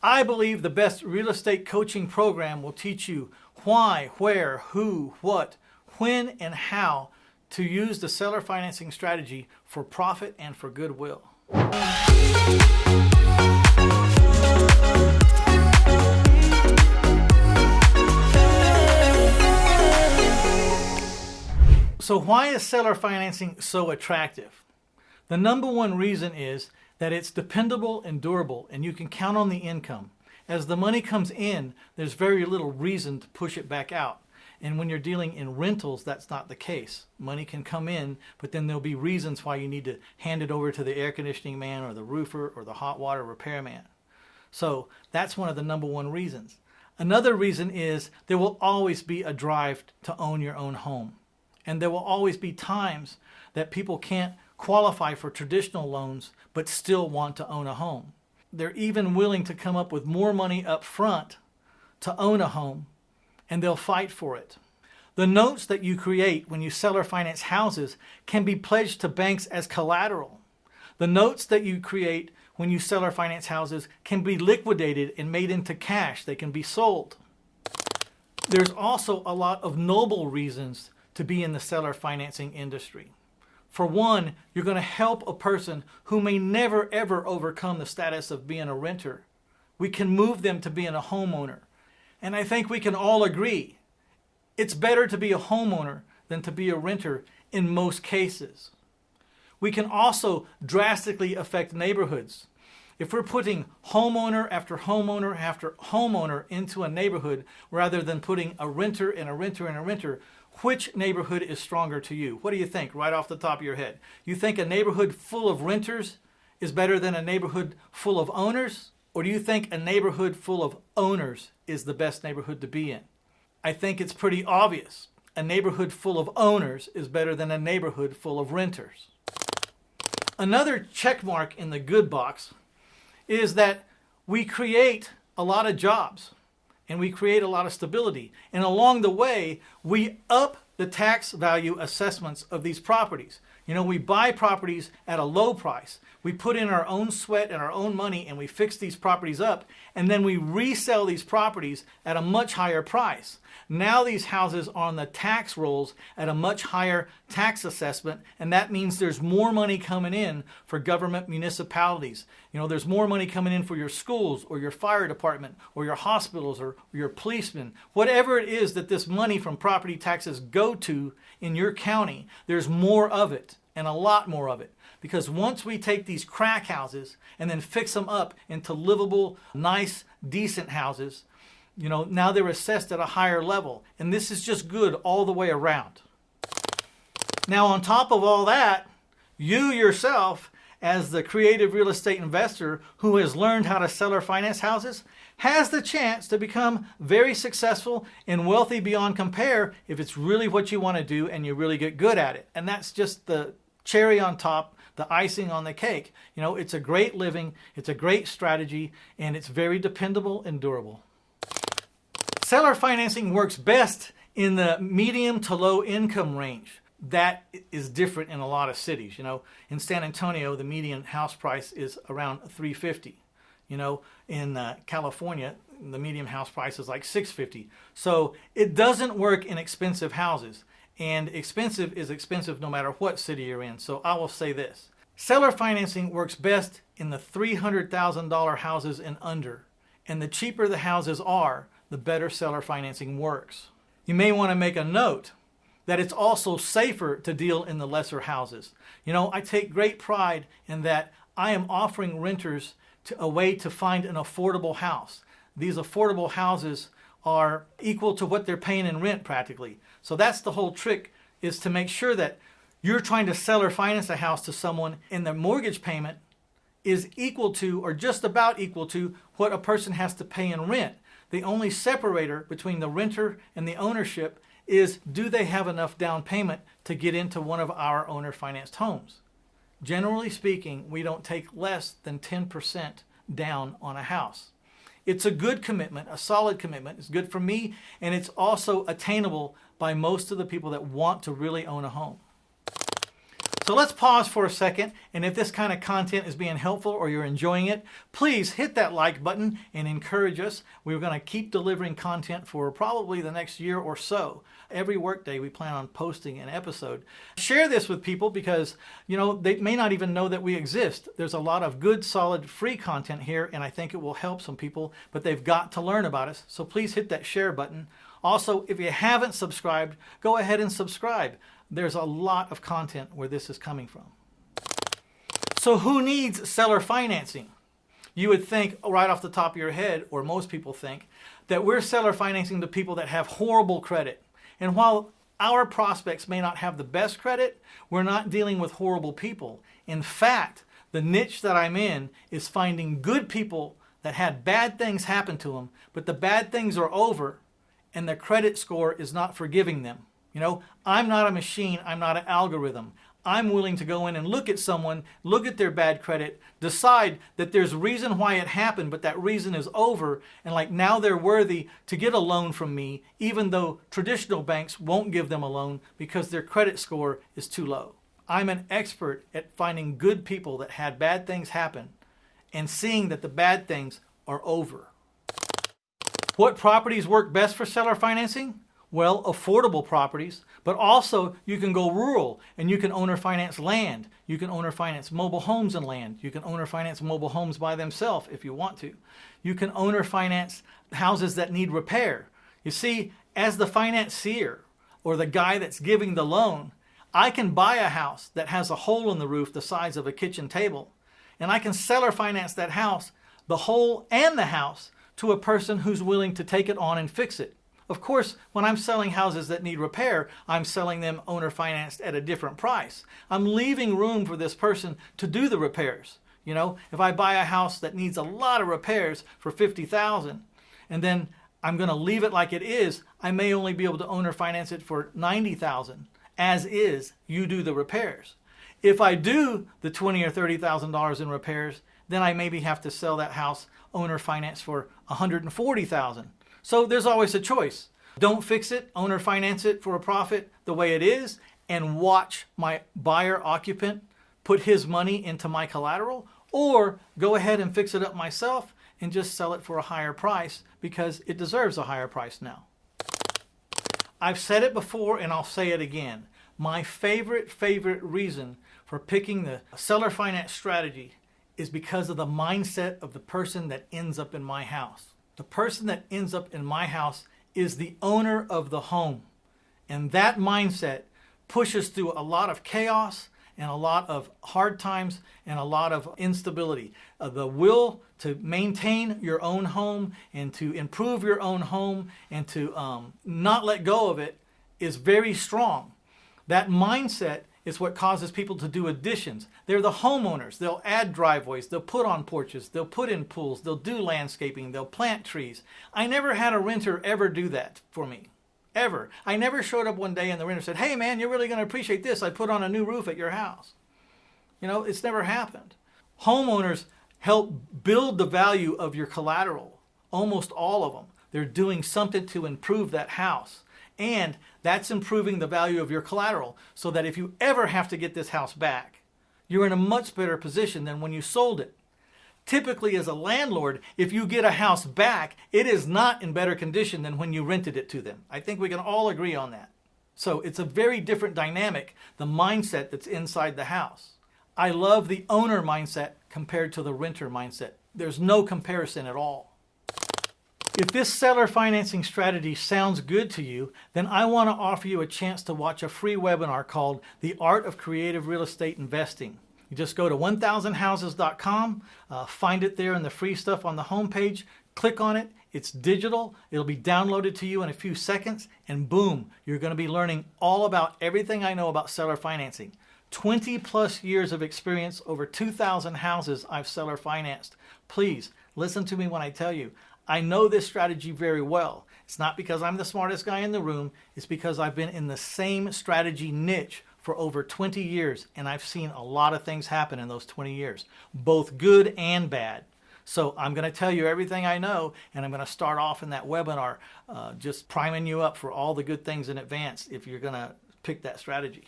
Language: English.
I believe the best real estate coaching program will teach you why, where, who, what, when, and how to use the seller financing strategy for profit and for goodwill. So why is seller financing so attractive? The number one reason is that it's dependable and durable, and you can count on the income. As the money comes in, there's very little reason to push it back out. And when you're dealing in rentals, that's not the case. Money can come in, but then there'll be reasons why you need to hand it over to the air conditioning man or the roofer or the hot water repairman. So that's one of the number one reasons. Another reason is there will always be a drive to own your own home. And there will always be times that people can't qualify for traditional loans but still want to own a home. They're even willing to come up with more money up front to own a home, and they'll fight for it. The notes that you create when you seller finance houses can be pledged to banks as collateral. The notes that you create when you seller finance houses can be liquidated and made into cash. They can be sold. There's also a lot of noble reasons to be in the seller financing industry. For one, you're going to help a person who may never ever overcome the status of being a renter. We can move them to being a homeowner. And I think we can all agree it's better to be a homeowner than to be a renter in most cases. We can also drastically affect neighborhoods. If we're putting homeowner after homeowner after homeowner into a neighborhood rather than putting a renter and a renter and a renter, which neighborhood is stronger to you? What do you think right off the top of your head? You think a neighborhood full of renters is better than a neighborhood full of owners? Or do you think a neighborhood full of owners is the best neighborhood to be in? I think it's pretty obvious. A neighborhood full of owners is better than a neighborhood full of renters. Another check mark in the good box is that we create a lot of jobs and we create a lot of stability. And along the way, we up the tax value assessments of these properties. You know, we buy properties at a low price. We put in our own sweat and our own money and we fix these properties up, and then we resell these properties at a much higher price. Now these houses are on the tax rolls at a much higher tax assessment, and that means there's more money coming in for government municipalities. You know, there's more money coming in for your schools or your fire department or your hospitals or your policemen. Whatever it is that this money from property taxes go to in your county, there's more of it, and a lot more of it. Because once we take these crack houses and then fix them up into livable, nice, decent houses, you know, now they're assessed at a higher level. And this is just good all the way around. Now, on top of all that, you yourself, as the creative real estate investor who has learned how to seller finance houses, has the chance to become very successful and wealthy beyond compare if it's really what you want to do and you really get good at it. And that's just the cherry on top, the icing on the cake. You know, it's a great living, it's a great strategy, and it's very dependable and durable. Seller financing works best in the medium to low income range. That is different in a lot of cities. You know, in San Antonio, the median house price is around $350. You know, in California, the median house price is like $650. So it doesn't work in expensive houses. And expensive is expensive no matter what city you're in. So I will say this. Seller financing works best in the $300,000 houses and under. And the cheaper the houses are, the better seller financing works. You may want to make a note that it's also safer to deal in the lesser houses. You know, I take great pride in that I am offering renters a way to find an affordable house. These affordable houses are equal to what they're paying in rent practically. So that's the whole trick, is to make sure that you're trying to sell or finance a house to someone and the mortgage payment is equal to or just about equal to what a person has to pay in rent. The only separator between the renter and the ownership is, do they have enough down payment to get into one of our owner financed homes? Generally speaking, we don't take less than 10% down on a house. It's a good commitment, a solid commitment. It's good for me, and it's also attainable by most of the people that want to really own a home. So let's pause for a second, and if this kind of content is being helpful or you're enjoying it, please hit that like button and encourage us. We're going to keep delivering content for probably the next year or so. Every workday we plan on posting an episode. Share this with people because, they may not even know that we exist. There's a lot of good, solid, free content here, and I think it will help some people, but they've got to learn about us. So please hit that share button. Also, if you haven't subscribed, go ahead and subscribe. There's a lot of content where this is coming from. So who needs seller financing? You would think right off the top of your head, or most people think, that we're seller financing the people that have horrible credit. And while our prospects may not have the best credit, we're not dealing with horrible people. In fact, the niche that I'm in is finding good people that had bad things happen to them, but the bad things are over and their credit score is not forgiving them. I'm not a machine. I'm not an algorithm. I'm willing to go in and look at someone, look at their bad credit, decide that there's reason why it happened, but that reason is over, and now they're worthy to get a loan from me, even though traditional banks won't give them a loan because their credit score is too low. I'm an expert at finding good people that had bad things happen and seeing that the bad things are over. What properties work best for seller financing? Well, affordable properties, but also you can go rural and you can owner finance land. You can owner finance mobile homes and land. You can owner finance mobile homes by themselves if you want to. You can owner finance houses that need repair. You see, as the financier or the guy that's giving the loan, I can buy a house that has a hole in the roof the size of a kitchen table, and I can seller finance that house, the hole and the house, to a person who's willing to take it on and fix it. Of course, when I'm selling houses that need repair, I'm selling them owner financed at a different price. I'm leaving room for this person to do the repairs. If I buy a house that needs a lot of repairs for $50,000 and then I'm going to leave it like it is, I may only be able to owner finance it for $90,000. As is, you do the repairs. If I do the $20,000 or $30,000 in repairs, then I maybe have to sell that house owner finance for $140,000. So there's always a choice. Don't fix it, owner finance it for a profit the way it is, and watch my buyer occupant put his money into my collateral, or go ahead and fix it up myself and just sell it for a higher price because it deserves a higher price now. I've said it before and I'll say it again. My favorite reason for picking the seller finance strategy is because of the mindset of the person that ends up in my house. The person that ends up in my house is the owner of the home. And that mindset pushes through a lot of chaos and a lot of hard times and a lot of instability. The will to maintain your own home and to improve your own home and to not let go of it is very strong. That mindset is what causes people to do additions. They're the homeowners. They'll add driveways. They'll put on porches. They'll put in pools. They'll do landscaping. They'll plant trees. I never had a renter ever do that for me. Ever. I never showed up one day and the renter said, "Hey man, you're really going to appreciate this. I put on a new roof at your house." It's never happened. Homeowners help build the value of your collateral. Almost all of them. They're doing something to improve that house. And that's improving the value of your collateral so that if you ever have to get this house back, you're in a much better position than when you sold it. Typically, as a landlord, if you get a house back, it is not in better condition than when you rented it to them. I think we can all agree on that. So it's a very different dynamic, the mindset that's inside the house. I love the owner mindset compared to the renter mindset. There's no comparison at all. If this seller financing strategy sounds good to you, then I want to offer you a chance to watch a free webinar called The Art of Creative Real Estate Investing. You just go to 1000houses.com, find it there in the free stuff on the homepage, click on it. It's digital. It'll be downloaded to you in a few seconds, and boom, you're going to be learning all about everything I know about seller financing. 20 plus years of experience, over 2,000 houses I've seller financed. Please listen to me when I tell you, I know this strategy very well. It's not because I'm the smartest guy in the room. It's because I've been in the same strategy niche for over 20 years, and I've seen a lot of things happen in those 20 years, both good and bad. So I'm going to tell you everything I know, and I'm going to start off in that webinar just priming you up for all the good things in advance if you're going to pick that strategy.